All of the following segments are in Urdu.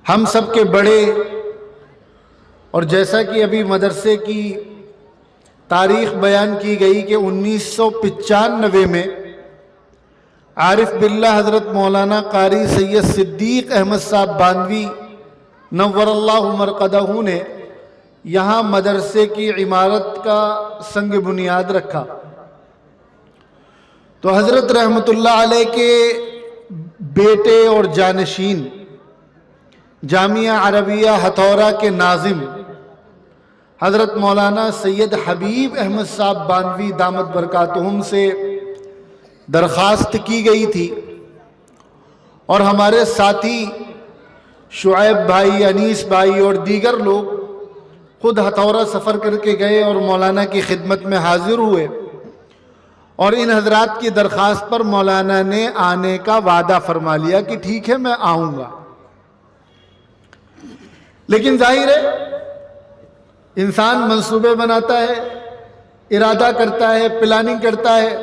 ہم سب کے بڑے، اور جیسا کہ ابھی مدرسے کی تاریخ بیان کی گئی کہ 1995 میں عارف باللہ حضرت مولانا قاری سید صدیق احمد صاحب باندوی نور اللہ مرقدہ نے یہاں مدرسے کی عمارت کا سنگ بنیاد رکھا۔ تو حضرت رحمت اللہ علیہ کے بیٹے اور جانشین، جامعہ عربیہ ہتھورا کے ناظم حضرت مولانا سید حبیب احمد صاحب باندوی دامت برکاتہم سے درخواست کی گئی تھی، اور ہمارے ساتھی شعیب بھائی، انیس بھائی اور دیگر لوگ خود ہتھورا سفر کر کے گئے اور مولانا کی خدمت میں حاضر ہوئے، اور ان حضرات کی درخواست پر مولانا نے آنے کا وعدہ فرما لیا کہ ٹھیک ہے میں آؤں گا۔ لیکن ظاہر ہے انسان منصوبے بناتا ہے، ارادہ کرتا ہے، پلاننگ کرتا ہے،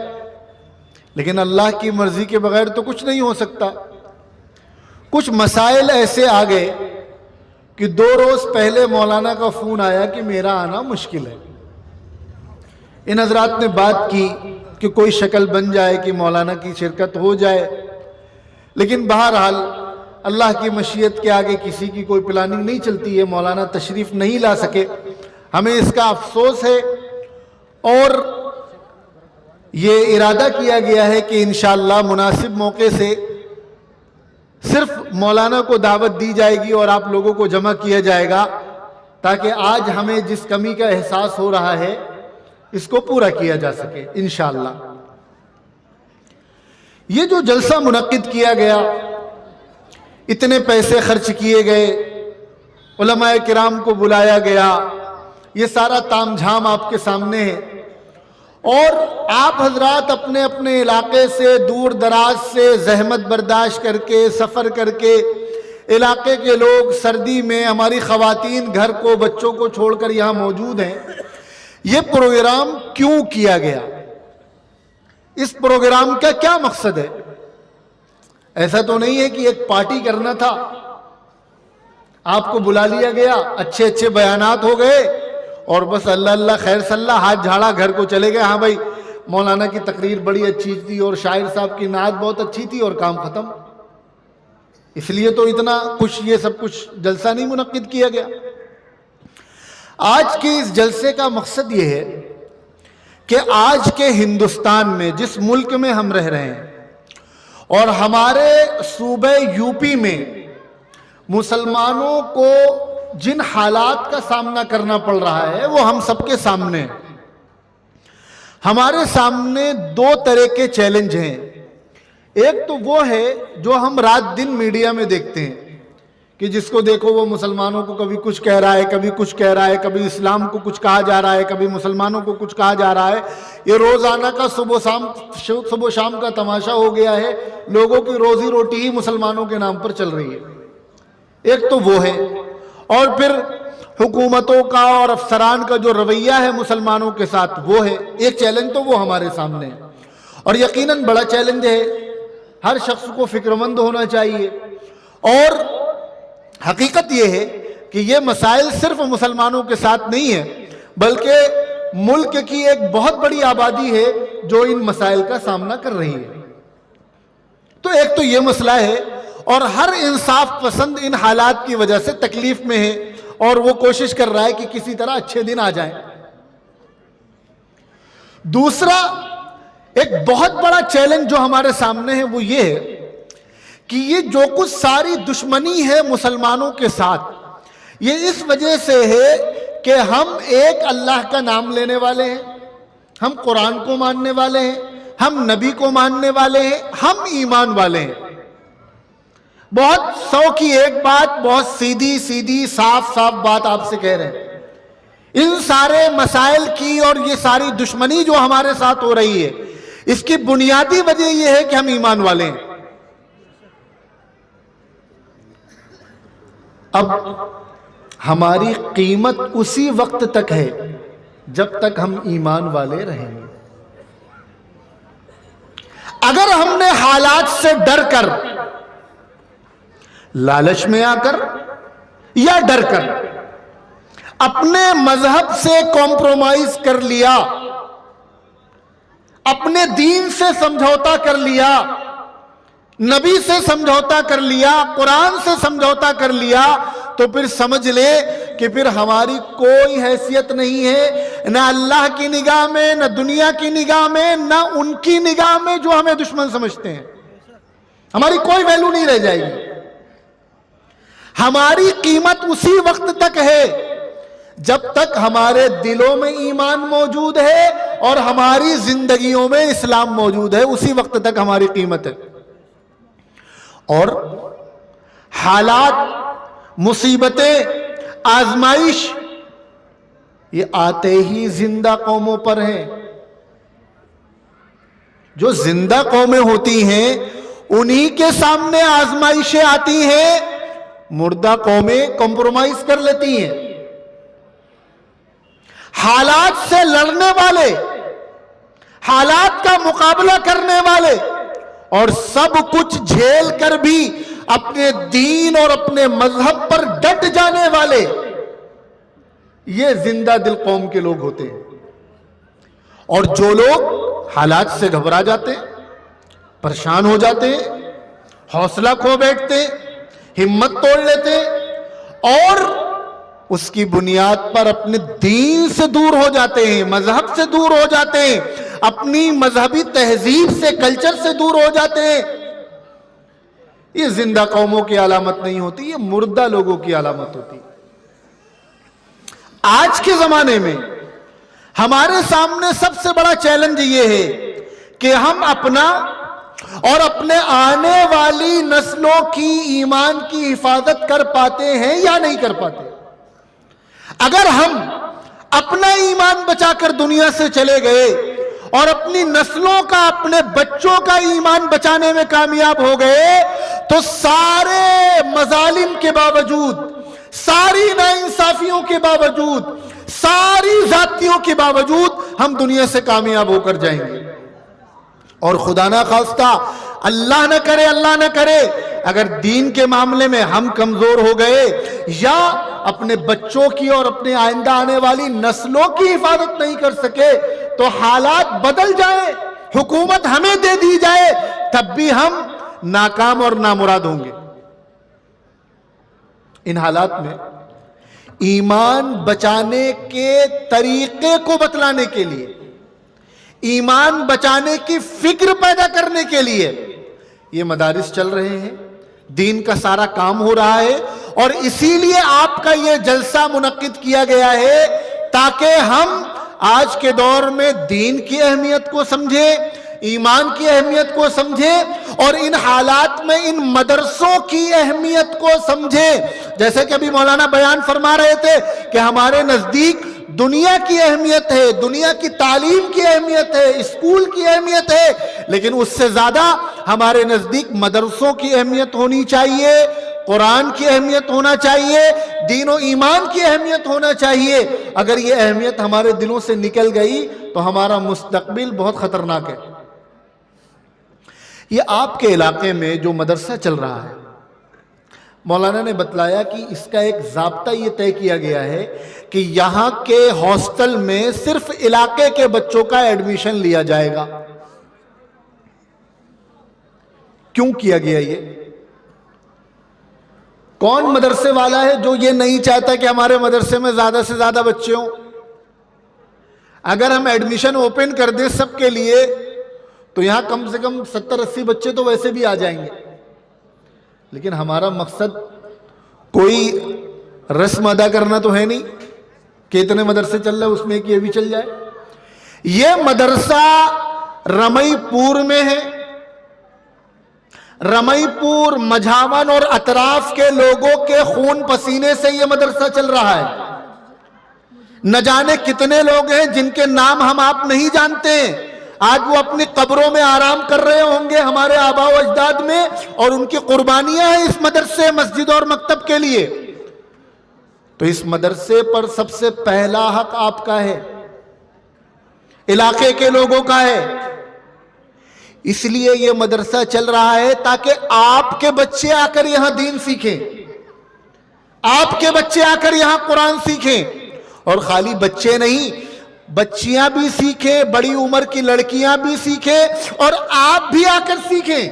لیکن اللہ کی مرضی کے بغیر تو کچھ نہیں ہو سکتا۔ کچھ مسائل ایسے آ گئے کہ 2 روز پہلے مولانا کا فون آیا کہ میرا آنا مشکل ہے۔ ان حضرات نے بات کی کہ کوئی شکل بن جائے کہ مولانا کی شرکت ہو جائے، لیکن بہرحال اللہ کی مشیت کے آگے کسی کی کوئی پلاننگ نہیں چلتی ہے، مولانا تشریف نہیں لا سکے۔ ہمیں اس کا افسوس ہے، اور یہ ارادہ کیا گیا ہے کہ انشاءاللہ مناسب موقع سے صرف مولانا کو دعوت دی جائے گی اور آپ لوگوں کو جمع کیا جائے گا، تاکہ آج ہمیں جس کمی کا احساس ہو رہا ہے اس کو پورا کیا جا سکے انشاءاللہ۔ یہ جو جلسہ منعقد کیا گیا، اتنے پیسے خرچ کیے گئے، علماء کرام کو بلایا گیا، یہ سارا تام جھام آپ کے سامنے ہے، اور آپ حضرات اپنے اپنے علاقے سے دور دراز سے زحمت برداشت کر کے، سفر کر کے، علاقے کے لوگ سردی میں، ہماری خواتین گھر کو، بچوں کو چھوڑ کر یہاں موجود ہیں۔ یہ پروگرام کیوں کیا گیا؟ اس پروگرام کا کیا مقصد ہے؟ ایسا تو نہیں ہے کہ ایک پارٹی کرنا تھا، آپ کو بلا لیا گیا، اچھے اچھے بیانات ہو گئے، اور بس اللہ اللہ خیر صلی اللہ، ہاتھ جھاڑا، گھر کو چلے گئے۔ ہاں بھائی مولانا کی تقریر بڑی اچھی تھی اور شاعر صاحب کی نعت بہت اچھی تھی، اور کام ختم۔ اس لیے تو اتنا کچھ یہ سب کچھ جلسہ نہیں منعقد کیا گیا۔ آج کے اس جلسے کا مقصد یہ ہے کہ آج کے ہندوستان میں، جس ملک میں ہم رہ رہے ہیں، اور ہمارے صوبہ یو پی میں مسلمانوں کو جن حالات کا سامنا کرنا پڑ رہا ہے وہ ہم سب کے سامنے ہے۔ ہمارے سامنے 2 طرح کے چیلنج ہیں۔ ایک تو وہ ہے جو ہم رات دن میڈیا میں دیکھتے ہیں کہ جس کو دیکھو وہ مسلمانوں کو کبھی کچھ کہہ رہا ہے، کبھی کچھ کہہ رہا ہے، کبھی اسلام کو کچھ کہا جا رہا ہے، کبھی مسلمانوں کو کچھ کہا جا رہا ہے۔ یہ روزانہ کا صبح و شام کا تماشا ہو گیا ہے، لوگوں کی روزی روٹی ہی مسلمانوں کے نام پر چل رہی ہے۔ ایک تو وہ ہے، اور پھر حکومتوں کا اور افسران کا جو رویہ ہے مسلمانوں کے ساتھ، وہ ہے ایک چیلنج۔ تو وہ ہمارے سامنے ہے، اور یقیناً بڑا چیلنج ہے۔ ہر شخص کو فکر مند ہونا چاہیے، اور حقیقت یہ ہے کہ یہ مسائل صرف مسلمانوں کے ساتھ نہیں ہے، بلکہ ملک کی ایک بہت بڑی آبادی ہے جو ان مسائل کا سامنا کر رہی ہے۔ تو ایک تو یہ مسئلہ ہے، اور ہر انصاف پسند ان حالات کی وجہ سے تکلیف میں ہے، اور وہ کوشش کر رہا ہے کہ کسی طرح اچھے دن آ جائیں۔ دوسرا ایک بہت بڑا چیلنج جو ہمارے سامنے ہے وہ یہ ہے کہ یہ جو کچھ ساری دشمنی ہے مسلمانوں کے ساتھ، یہ اس وجہ سے ہے کہ ہم ایک اللہ کا نام لینے والے ہیں، ہم قرآن کو ماننے والے ہیں، ہم نبی کو ماننے والے ہیں، ہم ایمان والے ہیں۔ بہت 100 کی ایک بات، بہت سیدھی سیدھی صاف صاف بات آپ سے کہہ رہے ہیں۔ ان سارے مسائل کی اور یہ ساری دشمنی جو ہمارے ساتھ ہو رہی ہے، اس کی بنیادی وجہ یہ ہے کہ ہم ایمان والے ہیں۔ اب ہماری قیمت اسی وقت تک ہے جب تک ہم ایمان والے رہیں گے۔ اگر ہم نے حالات سے ڈر کر، لالچ میں آ کر یا ڈر کر اپنے مذہب سے کمپرومائز کر لیا، اپنے دین سے سمجھوتا کر لیا، نبی سے سمجھوتا کر لیا، قرآن سے سمجھوتا کر لیا، تو پھر سمجھ لے کہ پھر ہماری کوئی حیثیت نہیں ہے، نہ اللہ کی نگاہ میں، نہ دنیا کی نگاہ میں، نہ ان کی نگاہ میں جو ہمیں دشمن سمجھتے ہیں۔ ہماری کوئی ویلیو نہیں رہ جائے گی۔ ہماری قیمت اسی وقت تک ہے جب تک ہمارے دلوں میں ایمان موجود ہے اور ہماری زندگیوں میں اسلام موجود ہے، اسی وقت تک ہماری قیمت ہے۔ اور حالات، مصیبتیں، آزمائش یہ آتے ہی زندہ قوموں پر ہیں۔ جو زندہ قومیں ہوتی ہیں انہی کے سامنے آزمائشیں آتی ہیں، مردہ قومیں کمپرومائز کر لیتی ہیں۔ حالات سے لڑنے والے، حالات کا مقابلہ کرنے والے اور سب کچھ جھیل کر بھی اپنے دین اور اپنے مذہب پر ڈٹ جانے والے، یہ زندہ دل قوم کے لوگ ہوتے ہیں۔ اور جو لوگ حالات سے گھبرا جاتے ہیں، پریشان ہو جاتے ہیں، حوصلہ کھو بیٹھتے ہیں، ہمت توڑ لیتے ہیں اور اس کی بنیاد پر اپنے دین سے دور ہو جاتے ہیں، مذہب سے دور ہو جاتے ہیں، اپنی مذہبی تہذیب سے، کلچر سے دور ہو جاتے ہیں، یہ زندہ قوموں کی علامت نہیں ہوتی، یہ مردہ لوگوں کی علامت ہوتی۔ آج کے زمانے میں ہمارے سامنے سب سے بڑا چیلنج یہ ہے کہ ہم اپنا اور اپنے آنے والی نسلوں کی ایمان کی حفاظت کر پاتے ہیں یا نہیں کر پاتے۔ اگر ہم اپنا ایمان بچا کر دنیا سے چلے گئے اور اپنی نسلوں کا، اپنے بچوں کا ایمان بچانے میں کامیاب ہو گئے تو سارے مظالم کے باوجود، ساری ناانصافیوں کے باوجود، ساری ذاتیوں کے باوجود ہم دنیا سے کامیاب ہو کر جائیں گے۔ اور خدا نہ خواستہ، اللہ نہ کرے، اللہ نہ کرے، اگر دین کے معاملے میں ہم کمزور ہو گئے یا اپنے بچوں کی اور اپنے آئندہ آنے والی نسلوں کی حفاظت نہیں کر سکے تو حالات بدل جائیں، حکومت ہمیں دے دی جائے، تب بھی ہم ناکام اور نامراد ہوں گے۔ ان حالات میں ایمان بچانے کے طریقے کو بتلانے کے لیے، ایمان بچانے کی فکر پیدا کرنے کے لیے یہ مدارس چل رہے ہیں، دین کا سارا کام ہو رہا ہے، اور اسی لیے آپ کا یہ جلسہ منعقد کیا گیا ہے تاکہ ہم آج کے دور میں دین کی اہمیت کو سمجھیں، ایمان کی اہمیت کو سمجھیں اور ان حالات میں ان مدرسوں کی اہمیت کو سمجھیں۔ جیسے کہ ابھی مولانا بیان فرما رہے تھے کہ ہمارے نزدیک دنیا کی اہمیت ہے، دنیا کی تعلیم کی اہمیت ہے، اسکول کی اہمیت ہے، لیکن اس سے زیادہ ہمارے نزدیک مدرسوں کی اہمیت ہونی چاہیے، قرآن کی اہمیت ہونا چاہیے، دین و ایمان کی اہمیت ہونا چاہیے۔ اگر یہ اہمیت ہمارے دلوں سے نکل گئی تو ہمارا مستقبل بہت خطرناک ہے۔ یہ آپ کے علاقے میں جو مدرسہ چل رہا ہے، مولانا نے بتلایا کہ اس کا ایک ضابطہ یہ طے کیا گیا ہے کہ یہاں کے ہاسٹل میں صرف علاقے کے بچوں کا ایڈمیشن لیا جائے گا۔ کیوں کیا گیا یہ؟ کون مدرسے والا ہے جو یہ نہیں چاہتا کہ ہمارے مدرسے میں زیادہ سے زیادہ بچے ہوں؟ اگر ہم ایڈمیشن اوپن کر دیں سب کے لیے تو یہاں کم سے کم 70-80 بچے تو ویسے بھی آ جائیں گے، لیکن ہمارا مقصد کوئی رسم ادا کرنا تو ہے نہیں کہ اتنے مدرسے چل رہے اس میں ایک یہ بھی چل جائے۔ یہ مدرسہ رمئی پور میں ہے، رمئی پور، مجھاون اور اطراف کے لوگوں کے خون پسینے سے یہ مدرسہ چل رہا ہے۔ نہ جانے کتنے لوگ ہیں جن کے نام ہم آپ نہیں جانتے، آج وہ اپنی قبروں میں آرام کر رہے ہوں گے ہمارے آباء و اجداد میں، اور ان کی قربانیاں ہیں اس مدرسے، مسجد اور مکتب کے لیے۔ تو اس مدرسے پر سب سے پہلا حق آپ کا ہے، علاقے کے لوگوں کا ہے۔ اس لیے یہ مدرسہ چل رہا ہے تاکہ آپ کے بچے آ کر یہاں دین سیکھیں۔ آپ کے بچے آ کر یہاں قرآن سیکھیں، اور خالی بچے نہیں، بچیاں بھی سیکھیں، بڑی عمر کی لڑکیاں بھی سیکھیں، اور آپ بھی آ کر سیکھیں۔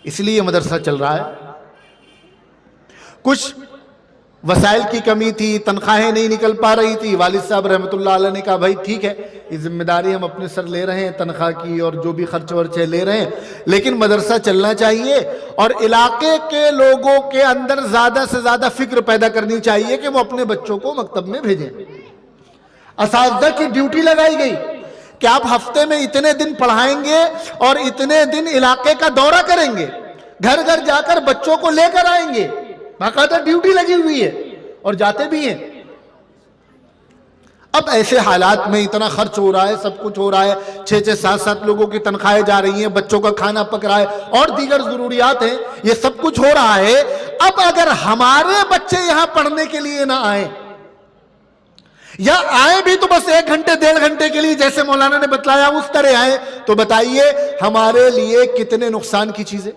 اس لیے یہ مدرسہ چل رہا ہے۔ کچھ وسائل کی کمی تھی، تنخواہیں نہیں نکل پا رہی تھی، والد صاحب رحمۃ اللہ علیہ نے کہا بھائی ٹھیک ہے، یہ ذمہ داری ہم اپنے سر لے رہے ہیں، تنخواہ کی اور جو بھی خرچ ورچے لے رہے ہیں، لیکن مدرسہ چلنا چاہیے، اور علاقے کے لوگوں کے اندر زیادہ سے زیادہ فکر پیدا کرنی چاہیے کہ وہ اپنے بچوں کو مکتب میں بھیجیں۔ اساتذہ کی ڈیوٹی لگائی گئی کہ آپ ہفتے میں اتنے دن پڑھائیں گے اور اتنے دن علاقے کا دورہ کریں گے، گھر گھر جا کر بچوں کو لے کر آئیں گے، باقاعدہ ڈیوٹی لگی ہوئی ہے، اور جاتے بھی ہیں۔ اب ایسے حالات میں اتنا خرچ ہو رہا ہے، سب کچھ ہو رہا ہے، 6-6 7-7 لوگوں کی تنخواہیں جا رہی ہیں، بچوں کا کھانا پک رہا ہے، اور دیگر ضروریات ہیں، یہ سب کچھ ہو رہا ہے۔ اب اگر ہمارے بچے یہاں پڑھنے کے لیے نہ آئیں، یا آئیں بھی تو بس 1 گھنٹے 1.5 گھنٹے کے لیے جیسے مولانا نے بتلایا اس طرح آئیں، تو بتائیے ہمارے لیے کتنے نقصان کی چیزیں،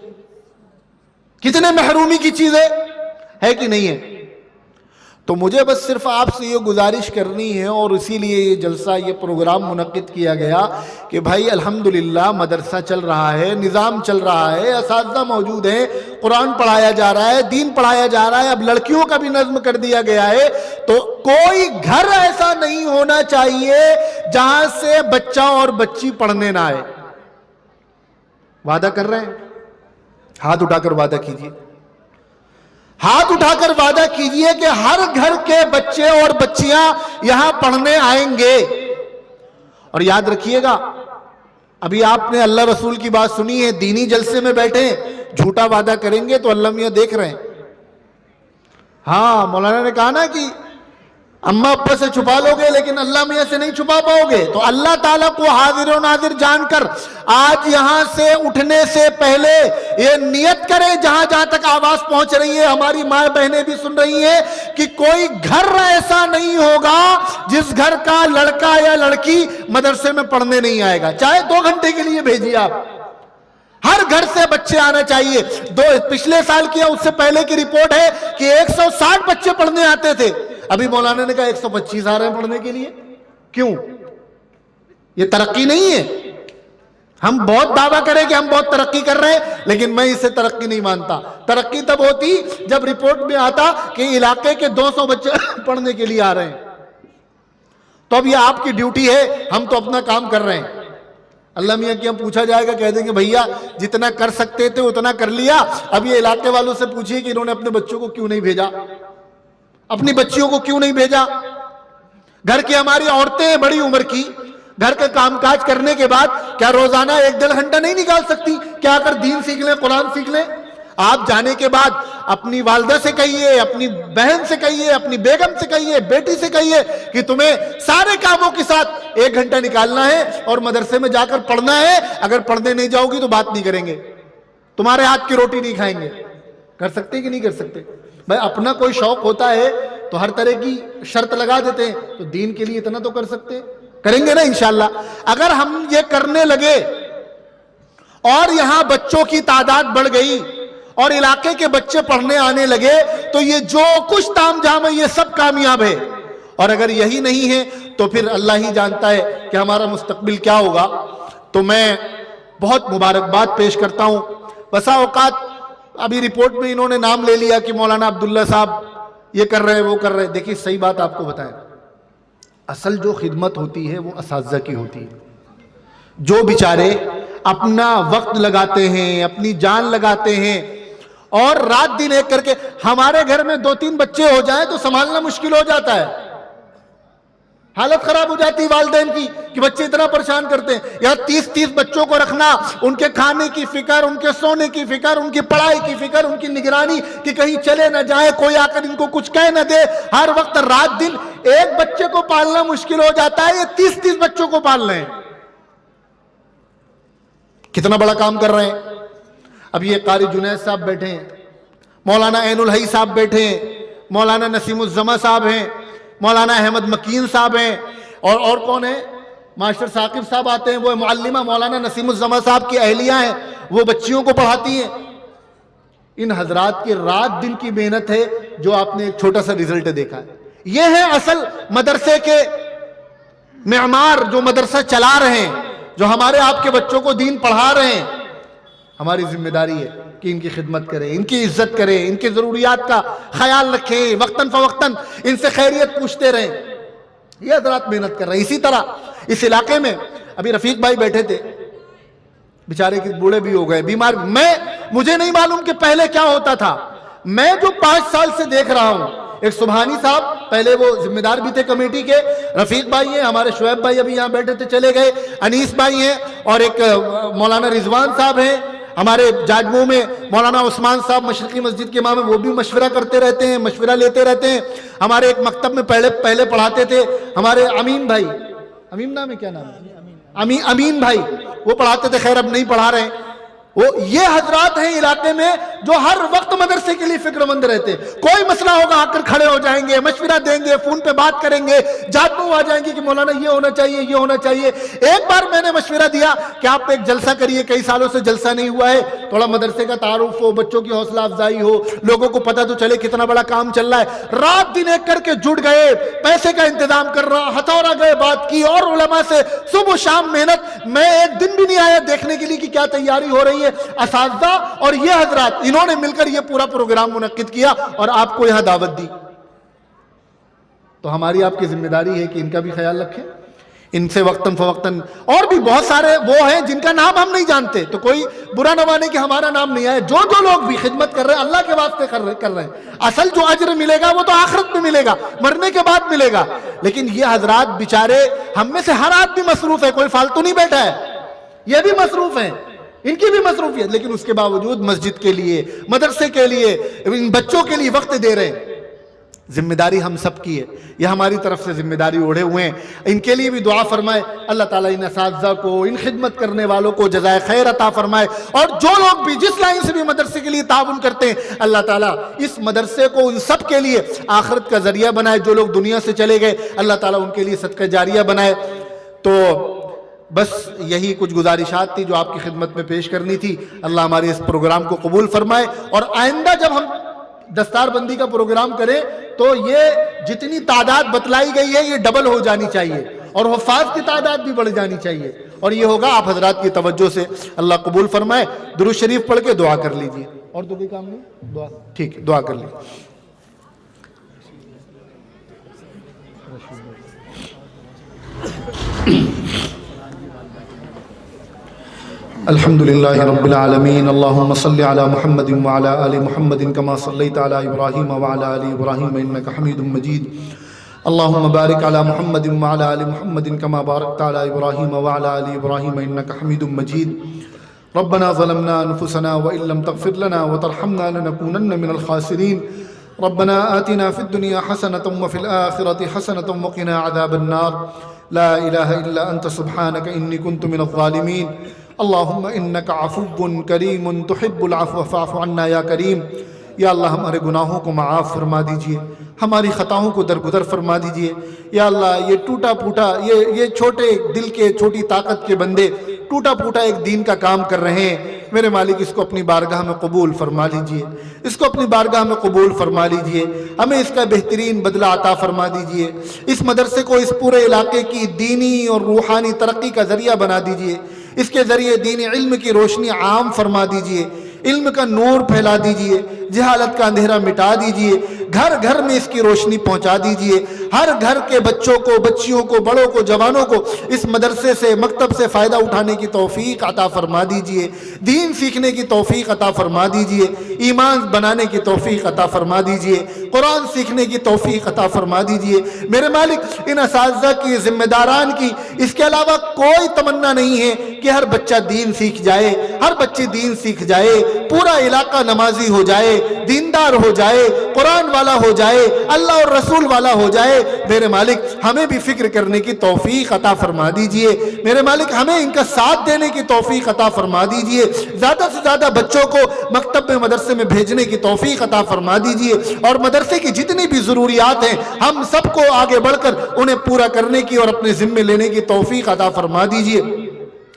کتنے محرومی کی چیزیں ہے کہ نہیں ہے؟ تو مجھے بس صرف آپ سے یہ گزارش کرنی ہے، اور اسی لیے یہ جلسہ، یہ پروگرام منعقد کیا گیا کہ بھائی الحمدللہ مدرسہ چل رہا ہے، نظام چل رہا ہے، اساتذہ موجود ہیں، قرآن پڑھایا جا رہا ہے، دین پڑھایا جا رہا ہے، اب لڑکیوں کا بھی نظم کر دیا گیا ہے، تو کوئی گھر ایسا نہیں ہونا چاہیے جہاں سے بچہ اور بچی پڑھنے نہ آئے۔ وعدہ کر رہے ہیں؟ ہاتھ اٹھا کر وعدہ کیجئے، ہاتھ اٹھا کر وعدہ کیجئے کہ ہر گھر کے بچے اور بچیاں یہاں پڑھنے آئیں گے۔ اور یاد رکھیے گا، ابھی آپ نے اللہ رسول کی بات سنی ہے، دینی جلسے میں بیٹھے ہیں، جھوٹا وعدہ کریں گے تو اللہ میاں دیکھ رہے ہیں۔ ہاں، مولانا نے کہا نا کہ اماں ابا سے چھپا لو گے لیکن اللہ میاں سے نہیں چھپا پاؤ گے، تو اللہ تعالیٰ کو حاضر و ناظر جان کر آج یہاں سے اٹھنے سے پہلے یہ نیت کریں، جہاں جہاں تک آواز پہنچ رہی ہے، ہماری ماں بہنیں بھی سن رہی ہیں، کہ کوئی گھر ایسا نہیں ہوگا جس گھر کا لڑکا یا لڑکی مدرسے میں پڑھنے نہیں آئے گا، چاہے 2 گھنٹے کے لیے بھیجیے آپ۔ ہر گھر سے بچے آنا چاہیے۔ پچھلے سال کی اس سے پہلے کی رپورٹ ہے کہ 160 بچے پڑھنے آتے تھے، ابھی مولانا نے کہا 125 آ رہے ہیں پڑھنے کے لیے۔ کیوں؟ یہ ترقی نہیں ہے۔ ہم بہت دعویٰ کریں کہ ہم بہت ترقی کر رہے ہیں، لیکن میں اسے ترقی نہیں مانتا۔ ترقی تب ہوتی جب رپورٹ میں آتا کہ علاقے کے 200 بچے پڑھنے کے لیے آ رہے ہیں، تو اب یہ آپ کی ڈیوٹی ہے، ہم تو اپنا کام کر رہے ہیں۔ اللہ میاں کی ہم پوچھا جائے گا، کہہ دیں گے بھیا جتنا کر سکتے تھے اتنا کر لیا۔ اب یہ علاقے والوں سے پوچھئے کہ انہوں نے اپنے بچوں کو کیوں نہیں بھیجا، اپنی بچیوں کو کیوں نہیں بھیجا۔ گھر کی ہماری عورتیں ہیں بڑی عمر کی، گھر کا کام کاج کرنے کے بعد کیا روزانہ 1-1.5 گھنٹہ نہیں نکال سکتی؟ کیا کر دین سیکھ لیں، قرآن سیکھ لیں؟ آپ جانے کے بعد اپنی والدہ سے کہیے، اپنی بہن سے کہیے، اپنی بیگم سے کہیے، بیٹی سے کہیے کہ تمہیں سارے کاموں کے ساتھ 1 گھنٹہ نکالنا ہے اور مدرسے میں جا کر پڑھنا ہے۔ اگر پڑھنے نہیں جاؤ گی تو بات نہیں کریں گے، تمہارے ہاتھ کی روٹی نہیں کھائیں گے۔ کر سکتے کہ نہیں کر سکتے؟ بھائی اپنا کوئی شوق ہوتا ہے تو ہر طرح کی شرط لگا دیتے ہیں، تو دین کے لیے اتنا تو کر سکتے، کریں گے نا انشاءاللہ۔ اگر ہم یہ کرنے لگے اور یہاں بچوں کی تعداد بڑھ گئی اور علاقے کے بچے پڑھنے آنے لگے تو یہ جو کچھ تام جام ہے یہ سب کامیاب ہے۔ اور اگر یہی نہیں ہے تو پھر اللہ ہی جانتا ہے کہ ہمارا مستقبل کیا ہوگا۔ تو میں بہت مبارکباد پیش کرتا ہوں۔ بسا اوقات ابھی رپورٹ میں انہوں نے نام لے لیا کہ مولانا عبداللہ صاحب یہ کر رہے ہیں وہ کر رہے ہیں۔ دیکھیے صحیح بات آپ کو بتائیں، اصل جو خدمت ہوتی ہے وہ اساتذہ کی ہوتی ہے، جو بیچارے اپنا وقت لگاتے ہیں، اپنی جان لگاتے ہیں، اور رات دن ایک کر کے۔ ہمارے گھر میں 2-3 بچے ہو جائیں تو سنبھالنا مشکل ہو جاتا ہے، حالت خراب ہو جاتی والدین کی کہ بچے اتنا پریشان کرتے ہیں۔ یا 30 بچوں کو رکھنا، ان کے کھانے کی فکر، ان کے سونے کی فکر، ان کی پڑھائی کی فکر، ان کی نگرانی کہ کہیں چلے نہ جائیں، کوئی آ کر ان کو کچھ کہہ نہ دے، ہر وقت رات دن ایک بچے کو پالنا مشکل ہو جاتا ہے، یہ 30 بچوں کو پال رہے ہیں۔ کتنا بڑا کام کر رہے ہیں۔ اب یہ قاری جنید صاحب بیٹھے ہیں، مولانا عین الحی صاحب بیٹھے ہیں، مولانا نسیم الزماں صاحب ہیں، مولانا احمد مکین صاحب ہیں، اور کون ہیں؟ ماسٹر ثاقب صاحب آتے ہیں، وہ معلمہ مولانا نسیم الزماں صاحب کی اہلیہ ہیں، وہ بچیوں کو پڑھاتی ہیں۔ ان حضرات کی رات دن کی محنت ہے جو آپ نے ایک چھوٹا سا رزلٹ دیکھا ہے. یہ ہے اصل مدرسے کے معمار جو مدرسہ چلا رہے ہیں, جو ہمارے آپ کے بچوں کو دین پڑھا رہے ہیں. ہماری ذمہ داری ہے کہ ان کی خدمت کریں, ان کی عزت کریں, ان کی ضروریات کا خیال رکھیں, وقتاً فوقتاً ان سے خیریت پوچھتے رہیں. یہ حضرات محنت کر رہے ہیں. اسی طرح اس علاقے میں ابھی رفیق بھائی بیٹھے تھے, بیچارے کے بوڑھے بھی ہو گئے, بیمار. مجھے نہیں معلوم کہ پہلے کیا ہوتا تھا. میں جو 5 سال سے دیکھ رہا ہوں, ایک سبحانی صاحب پہلے وہ ذمہ دار بھی تھے کمیٹی کے, رفیق بھائی ہیں, ہمارے شعیب بھائی ابھی یہاں بیٹھے تھے چلے گئے, انیس بھائی ہیں, اور ایک مولانا رضوان صاحب ہیں. ہمارے جاجمو میں مولانا عثمان صاحب مشرقی مسجد کے امام ہیں, وہ بھی مشورہ کرتے رہتے ہیں, مشورہ لیتے رہتے ہیں. ہمارے ایک مکتب میں پہلے پڑھاتے تھے ہمارے امین بھائی, امین نام ہے, کیا نام ہے, امین بھائی, وہ پڑھاتے تھے, خیر اب نہیں پڑھا رہے ہیں. وہ یہ حضرات ہیں علاقے میں جو ہر وقت مدرسے کے لیے فکر مند رہتے. کوئی مسئلہ ہوگا آ کر کھڑے ہو جائیں گے, مشورہ دیں گے, فون پہ بات کریں گے, جاگو آ جائیں گے کہ مولانا یہ ہونا چاہیے, یہ ہونا چاہیے. ایک بار میں نے مشورہ دیا کہ آپ ایک جلسہ کریے, کئی سالوں سے جلسہ نہیں ہوا ہے, تھوڑا مدرسے کا تعارف ہو, بچوں کی حوصلہ افزائی ہو, لوگوں کو پتہ تو چلے کتنا بڑا کام چل رہا ہے. رات دن ایک کر کے جڑ گئے, پیسے کا انتظام کر رہا, ہتھوڑا گئے, بات کی, اور علماء سے صبح شام محنت. میں ایک دن بھی نہیں آیا دیکھنے کے لیے کہ کیا تیاری ہو رہی ہے. اساتذہ اور یہ حضرات انہوں نے مل کر یہ پورا پروگرام منعقد کیا اور آپ کو یہاں دعوت دی. تو ہماری آپ کی ذمہ داری ہے کہ ان کا بھی خیال رکھیں, ان سے وقتاً فوقتاً. اور بھی بہت سارے وہ ہیں جن کا نام ہم نہیں جانتے, تو کوئی برا نہ مانے کہ ہمارا نام نہیں آیا. جو لوگ بھی خدمت کر رہے ہیں اللہ کے واسطے کر رہے ہیں, اصل جو اجر ملے گا وہ تو آخرت میں ملے گا, مرنے کے بعد ملے گا. لیکن یہ حضرات بیچارے, ہم میں سے ہر آدمی مصروف ہے, کوئی فالتو نہیں بیٹھا ہے, یہ بھی مصروف ہیں, ان کی بھی مصروفیت, لیکن اس کے باوجود مسجد کے لیے, مدرسے کے لیے, ان بچوں کے لیے وقت دے رہے ہیں. ذمہ داری ہم سب کی ہے, یہ ہماری طرف سے ذمہ داری اوڑھے ہوئے ہیں. ان کے لیے بھی دعا فرمائے, اللہ تعالیٰ ان اساتذہ کو, ان خدمت کرنے والوں کو جزائے خیر عطا فرمائے. اور جو لوگ بھی جس لائن سے بھی مدرسے کے لیے تعاون کرتے ہیں, اللہ تعالیٰ اس مدرسے کو ان سب کے لیے آخرت کا ذریعہ بنائے. جو لوگ دنیا سے چلے گئے, اللہ تعالیٰ ان کے لیے صدقہ جاریہ بنائے. تو بس یہی کچھ گزارشات تھی جو آپ کی خدمت میں پیش کرنی تھی. اللہ ہمارے اس پروگرام کو قبول فرمائے, اور آئندہ جب ہم دستار بندی کا پروگرام کریں تو یہ جتنی تعداد بتلائی گئی ہے یہ ڈبل ہو جانی چاہیے, اور حفاظ کی تعداد بھی بڑھ جانی چاہیے. اور یہ ہوگا آپ حضرات کی توجہ سے. اللہ قبول فرمائے. درود شریف پڑھ کے دعا کر لیجیے. اور تو کوئی کام نہیں, دعا ٹھیک ہے, دعا کر لیجیے. الحمد لله رب العالمين. اللهم صل على محمد وعلى آل محمد كما صليت على إبراهيم وعلى آل إبراهيم إنك حميد مجيد. اللهم بارك على محمد وعلى آل محمد كما باركت على إبراهيم وعلى آل إبراهيم إنك حميد مجيد. ربنا ظلمنا أنفسنا وإن لم تغفر لنا وترحمنا لنكونن من الخاسرين. ربنا آتنا في الدنيا حسنة وفي الآخرة حسنة وقنا عذاب النار. لا إله إلا أنت سبحانك إني كنت من الظالمين. اللهم انك عفو کریم تحب العفو فاعف عنا یا کریم. یا اللہ ہمارے گناہوں کو معاف فرما دیجئے, ہماری خطاؤں کو درگزر فرما دیجئے. یا اللہ یہ ٹوٹا پھوٹا, یہ چھوٹے دل کے, چھوٹی طاقت کے بندے ٹوٹا پھوٹا ایک دین کا کام کر رہے ہیں, میرے مالک اس کو اپنی بارگاہ میں قبول فرما لیجئے, اس کو اپنی بارگاہ میں قبول فرما لیجئے. ہمیں اس کا بہترین بدلہ عطا فرما دیجئے. اس مدرسے کو اس پورے علاقے کی دینی اور روحانی ترقی کا ذریعہ بنا دیجئے. اس کے ذریعے دین علم کی روشنی عام فرما دیجئے, علم کا نور پھیلا دیجئے, جہالت کا اندھیرا مٹا دیجئے, گھر گھر میں اس کی روشنی پہنچا دیجئے. ہر گھر کے بچوں کو, بچیوں کو, بڑوں کو, جوانوں کو اس مدرسے سے, مکتب سے فائدہ اٹھانے کی توفیق عطا فرما دیجئے. دین سیکھنے کی توفیق عطا فرما دیجئے, ایمان بنانے کی توفیق عطا فرما دیجئے, قرآن سیکھنے کی توفیق عطا فرما دیجئے. میرے مالک ان اساتذہ کی, ذمہ داران کی اس کے علاوہ کوئی تمنا نہیں ہے کہ ہر بچہ دین سیکھ جائے, ہر بچی دین سیکھ جائے, پورا علاقہ نمازی ہو جائے, دیندار ہو جائے, قرآن والا ہو جائے, اللہ اور رسول والا ہو جائے. میرے مالک ہمیں بھی فکر کرنے کی توفیق عطا فرما دیجئے. میرے مالک ہمیں ان کا ساتھ دینے کی توفیق عطا فرما دیجئے. زیادہ سے زیادہ بچوں کو مکتب میں, مدرسے میں بھیجنے کی توفیق عطا فرما دیجئے. اور مدرسے کی جتنی بھی ضروریات ہیں ہم سب کو آگے بڑھ کر انہیں پورا کرنے کی اور اپنے ذمے لینے کی توفیق عطا فرما دیجئے.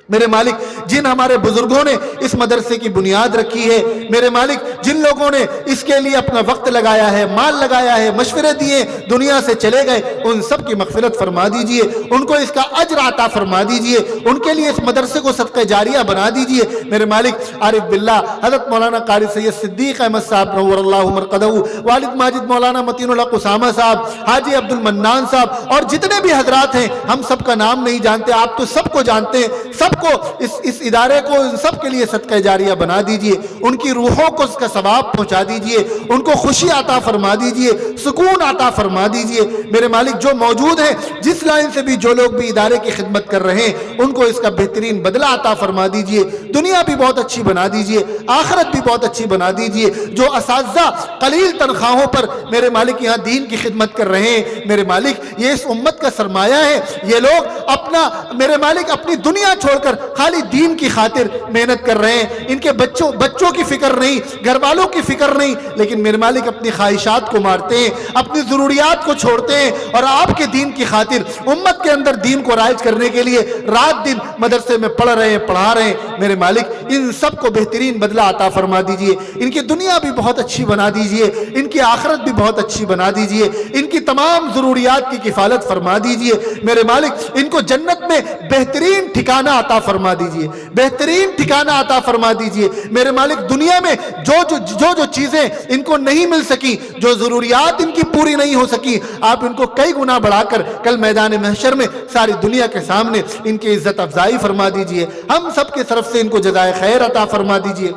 میرے مالک جن ہمارے بزرگوں نے اس مدرسے کی بنیاد رکھی ہے، میرے مالک جن لوگوں نے اس کے لیے اپنا وقت لگایا ہے، مال لگایا ہے، مشورے دیے، دنیا سے چلے گئے، ان سب کی مغفرت فرما دیجئے، ان کو اس کا اجر عطا فرما دیجئے، ان کے لیے اس مدرسے کو صدقہ جاریہ بنا دیجئے۔ میرے مالک عارف باللہ حضرت مولانا قاری سید صدیق احمد صاحب نور اللہ مرقدہ، والد ماجد مولانا متین اللہ قسامہ صاحب، حاجی عبد المنان صاحب اور جتنے بھی حضرات ہیں، ہم سب کا نام نہیں جانتے، آپ تو سب کو جانتے ہیں، سب کو اس ادارے کو ان سب کے لیے صدقہ جاریہ بنا دیجئے، ان کی روحوں کو اس کا ثواب پہنچا دیجئے، ان کو خوشی عطا فرما دیجئے، سکون عطا فرما دیجئے۔ میرے مالک جو موجود ہیں، جس لائن سے بھی جو لوگ بھی ادارے کی خدمت کر رہے ہیں، ان کو اس کا بہترین بدلہ عطا فرما دیجئے، دنیا بھی بہت اچھی بنا دیجئے، آخرت بھی بہت اچھی بنا دیجئے۔ جو اساتذہ قلیل تنخواہوں پر میرے مالک یہاں دین کی خدمت کر رہے ہیں، میرے مالک یہ اس امت کا سرمایہ ہے، یہ لوگ اپنا میرے مالک اپنی دنیا چھوڑ کر خالی دین کی خاطر محنت کر رہے ہیں، ان کے بچوں کی فکر نہیں، گھر والوں کی فکر نہیں، لیکن میرے مالک اپنی خواہشات کو مارتے ہیں، اپنی ضروریات کو چھوڑتے ہیں، اور آپ کے دین کی خاطر امت کے اندر دین کو رائج کرنے کے لیے رات دن مدرسے میں پڑھ رہے ہیں، پڑھا رہے ہیں۔ میرے مالک ان سب کو بہترین بدلہ عطا فرما دیجئے، ان کی دنیا بھی بہت اچھی بنا دیجئے، ان کی آخرت بھی بہت اچھی بنا دیجئے، ان کی تمام ضروریات کی کفالت فرما دیجئے۔ میرے مالک ان کو جنت میں بہترین ٹھکانہ عطا فرما دیجئے، بہترین ٹھکانہ عطا فرما دیجئے۔ میرے مالک دنیا میں جو چیزیں ان کو نہیں مل سکی، جو ضروریات ان کی پوری نہیں ہو سکی، آپ ان کو کئی گنا بڑھا کر کل میدان محشر میں ساری دنیا کے سامنے ان کی عزت افزائی فرما دیجئے، ہم سب کی طرف سے ان کو جزائے خیر عطا فرما دیجئے۔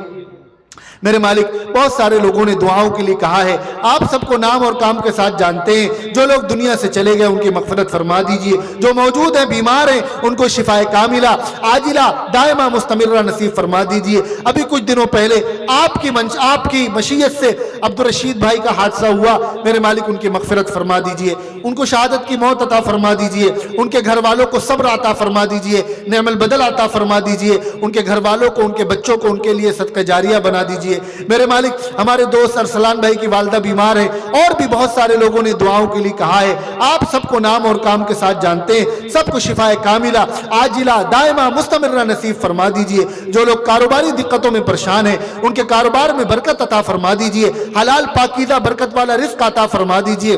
میرے مالک بہت سارے لوگوں نے دعاؤں کے لیے کہا ہے، آپ سب کو نام اور کام کے ساتھ جانتے ہیں، جو لوگ دنیا سے چلے گئے ان کی مغفرت فرما دیجئے، جو موجود ہیں بیمار ہیں ان کو شفائے کاملہ عاجلہ دائمہ مستمرہ نصیب فرما دیجئے۔ ابھی کچھ دنوں پہلے آپ کی مشیت سے عبدالرشید بھائی کا حادثہ ہوا، میرے مالک ان کی مغفرت فرما دیجئے، ان کو شہادت کی موت عطا فرما دیجئے، ان کے گھر والوں کو صبر عطا فرما دیجئے، نعم البدل عطا فرما دیجئے، ان کے گھر والوں کو، ان کے بچوں کو ان کے لیے صدقہ جاریہ بنا دیجئے۔ میرے مالک ہمارے دوست ارسلان بھائی کی والدہ بیمار ہے، اور بھی بہت سارے لوگوں نے دعاؤں کے لیے کہا ہے، آپ سب کو نام اور کام کے ساتھ جانتے ہیں، سب کو شفائے کاملہ عاجلہ دائمہ مستمرہ نصیب فرما دیجئے۔ جو لوگ کاروباری دقتوں میں پریشان ہیں ان کے کاروبار میں برکت عطا فرما دیجئے، حلال پاکیزہ برکت والا رزق عطا فرما دیجئے۔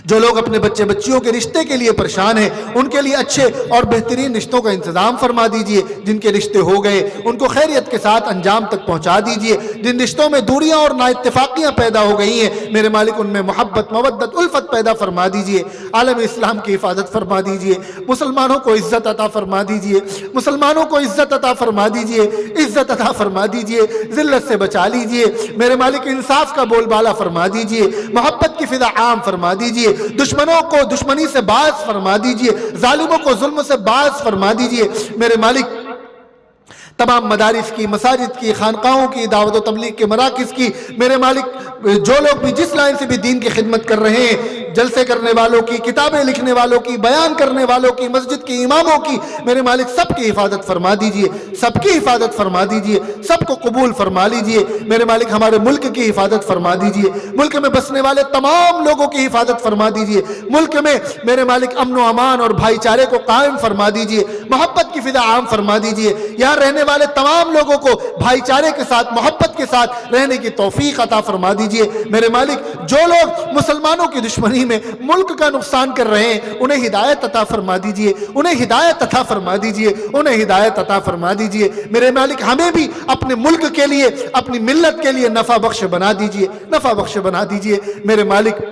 جو لوگ اپنے بچے بچیوں کے رشتے کے لیے پریشان ہیں ان کے لیے اچھے اور بہترین رشتوں کا انتظام فرما دیجئے، جن کے رشتے ہو گئے ان کو خیریت کے ساتھ انجام تک پہنچا دیجئے، جن رشتوں میں دوریاں اور نااتفاقیاں پیدا ہو گئی ہیں میرے مالک ان میں محبت مودت الفت پیدا فرما دیجئے، عالم اسلام کی حفاظت فرما دیجئے، مسلمانوں کو عزت عطا فرما دیجئے، مسلمانوں کو عزت عطا فرما دیجئے، عزت عطا فرما دیجئے، ذلت سے بچا لیجئے، میرے مالک انصاف کا بول بالا فرما دیجئے، محبت کی فضا عام فرما دیجئے، دشمنوں کو دشمنی سے باز فرما دیجئے، ظالموں کو ظلم سے باز فرما دیجئے۔ میرے مالک تمام مدارس کی، مساجد کی، خانقاہوں کی، دعوت و تبلیغ کے مراکز کی، میرے مالک جو لوگ بھی جس لائن سے بھی دین کی خدمت کر رہے ہیں، جلسے کرنے والوں کی، کتابیں لکھنے والوں کی، بیان کرنے والوں کی، مسجد کے اماموں کی، میرے مالک سب کی حفاظت فرما دیجئے، سب کی حفاظت فرما دیجئے، سب کو قبول فرما لیجئے۔ میرے مالک ہمارے ملک کی حفاظت فرما دیجئے، ملک میں بسنے والے تمام لوگوں کی حفاظت فرما دیجئے، ملک میں میرے مالک امن و امان اور بھائی چارے کو قائم فرما دیجئے، محبت کی فضا عام فرما دیجئے، یہاں رہنے والے تمام لوگوں کو بھائی چارے کے ساتھ محبت کے ساتھ رہنے کی توفیق عطا فرما دیجئے۔ میرے مالک جو لوگ مسلمانوں کی دشمنی میں ملک کا نقصان کر رہے ہیں انہیں ہدایت عطا فرما دیجئے، انہیں ہدایت عطا فرما دیجئے، انہیں ہدایت عطا فرما دیجئے۔ میرے مالک ہمیں بھی اپنے ملک کے لیے، اپنی ملت کے لیے نفع بخش بنا دیجئے، نفع بخش بنا دیجئے۔ میرے مالک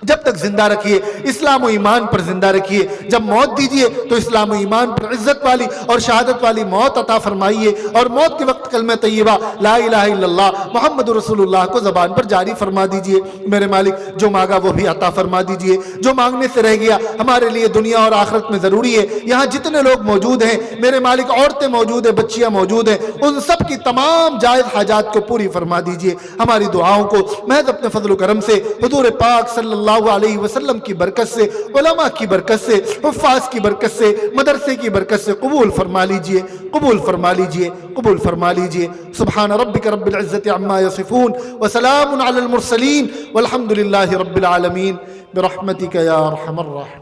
جب تک زندہ رکھیے اسلام و ایمان پر زندہ رکھیے، جب موت دیجئے تو اسلام و ایمان پر عزت والی اور شہادت والی موت عطا فرمائیے، اور موت کے وقت کلمہ طیبہ لا الہ الا اللہ محمد رسول اللہ کو زبان پر جاری فرما دیجئے۔ میرے مالک جو مانگا وہ بھی عطا فرما دیجئے، جو مانگنے سے رہ گیا ہمارے لیے دنیا اور آخرت میں ضروری ہے۔ یہاں جتنے لوگ موجود ہیں میرے مالک، عورتیں موجود ہیں، بچیاں موجود ہیں، ان سب کی تمام جائز حاجات کو پوری فرما دیجئے۔ ہماری دعاؤں کو محض اپنے فضل و کرم سے حضور پاک صلی اللہ علیہ وسلم کی برکت سے، علماء کی برکت سے، حفاظ کی برکت سے، مدرسے کی برکت سے قبول فرما لیجئے، قبول فرما لیجئے، قبول فرما لیجئے۔ سبحان ربک رب العزت عما یصفون وسلام علی المرسلین والحمد للہ رب العالمین برحمتک یا ارحم الراحمین۔